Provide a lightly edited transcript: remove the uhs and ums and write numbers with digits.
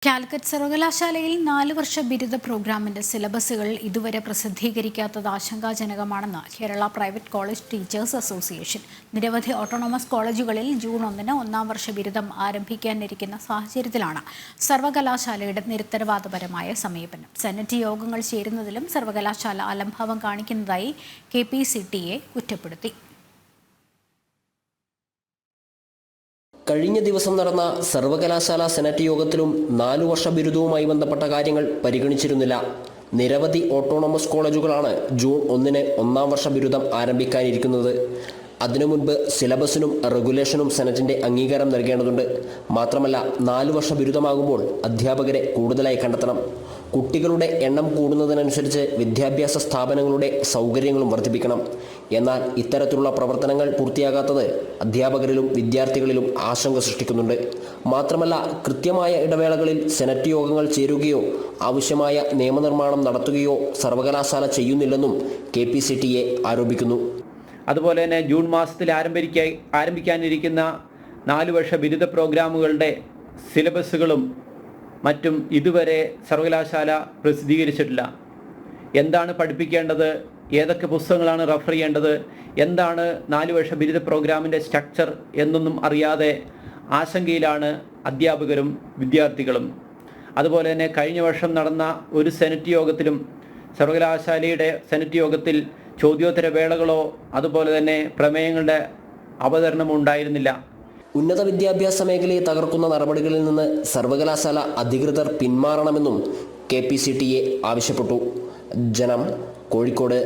കാലിക്കറ്റ് സർവകലാശാലയിൽ 4 വർഷ ബിരുദ പ്രോഗ്രാമിന്റെ സിലബസുകൾ ഇതുവരെ പ്രസിദ്ധീകരിക്കാത്തത് ആശങ്കാജനകമാണെന്ന് Kerala private college teachers association. നിരവധി ഓട്ടോണമസ് കോളേജുകളിൽ ജൂൺ 1-ന് 1-ാം വർഷ ബിരുദം ആരംഭിക്കാനിരിക്കുന്ന സാഹചര്യത്തിലാണ് സർവകലാശാലയുടെ നിരുത്തരവാദപരമായ സമീപനം. സെനറ്റ് യോഗങ്ങൾ ചേരുന്നതിലും സർവകലാശാല അലംഭാവം കാണിക്കുന്നതായി KPCTA കുറ്റപ്പെടുത്തി. കഴിഞ്ഞ ദിവസം നടന്ന സർവകലാശാല സെനറ്റ് യോഗത്തിലും 4 വർഷ ബിരുദവുമായി ബന്ധപ്പെട്ട കാര്യങ്ങൾ പരിഗണിച്ചിരുന്നില്ല. നിരവധി ഓട്ടോണമസ് കോളേജുകളാണ് ജൂൺ 1-ന് 1-ാം വർഷ ബിരുദം ആരംഭിക്കാനിരിക്കുന്നത്. അതിനു മുൻപ് സിലബസിനും റെഗുലേഷനും സെനറ്റിൻ്റെ അംഗീകാരം നൽകേണ്ടതുണ്ട്. മാത്രമല്ല 4 വർഷ ബിരുദമാകുമ്പോൾ അധ്യാപകരെ കൂടുതലായി കണ്ടെത്തണം. കുട്ടികളുടെ എണ്ണം കൂടുന്നതിനനുസരിച്ച് വിദ്യാഭ്യാസ സ്ഥാപനങ്ങളുടെ സൗകര്യങ്ങളും വർദ്ധിപ്പിക്കണം. എന്നാൽ ഇത്തരത്തിലുള്ള പ്രവർത്തനങ്ങൾ പൂർത്തിയാകാത്തത് അധ്യാപകരിലും വിദ്യാർത്ഥികളിലും ആശങ്ക സൃഷ്ടിക്കുന്നുണ്ട്. മാത്രമല്ല കൃത്യമായ ഇടവേളകളിൽ സെനറ്റ് യോഗങ്ങൾ ചേരുകയോ ആവശ്യമായ നിയമനിർമ്മാണം നടത്തുകയോ സർവകലാശാല ചെയ്യുന്നില്ലെന്നും KPCTA ആരോപിക്കുന്നു. അതുപോലെ തന്നെ ജൂൺ മാസത്തിൽ ആരംഭിക്കാനിരിക്കുന്ന 4 വർഷ ബിരുദ പ്രോഗ്രാമുകളുടെ സിലബസുകളും മറ്റും ഇതുവരെ സർവകലാശാല പ്രസിദ്ധീകരിച്ചിട്ടില്ല. എന്താണ് പഠിപ്പിക്കേണ്ടത്, ഏതൊക്കെ പുസ്തകങ്ങളാണ് റെഫർ ചെയ്യേണ്ടത്, എന്താണ് 4 വർഷ ബിരുദ പ്രോഗ്രാമിൻ്റെ സ്ട്രക്ചർ എന്നൊന്നും അറിയാതെ ആശങ്കയിലാണ് അധ്യാപകരും വിദ്യാർത്ഥികളും. അതുപോലെ തന്നെ കഴിഞ്ഞ വർഷം നടന്ന ഒരു സെനറ്റ് യോഗത്തിലും സർവകലാശാലയുടെ സെനറ്റ് യോഗത്തിൽ ചോദ്യോത്തര വേളകളോ അതുപോലെ തന്നെ പ്രമേയങ്ങളുടെ അവതരണമോ ഉണ്ടായിരുന്നില്ല. ഉന്നത വിദ്യാഭ്യാസ മേഖലയെ തകർക്കുന്ന നടപടികളിൽ നിന്ന് സർവകലാശാല അധികൃതർ പിന്മാറണമെന്നും KPCTA ആവശ്യപ്പെട്ടു. ജനം, കോഴിക്കോട്.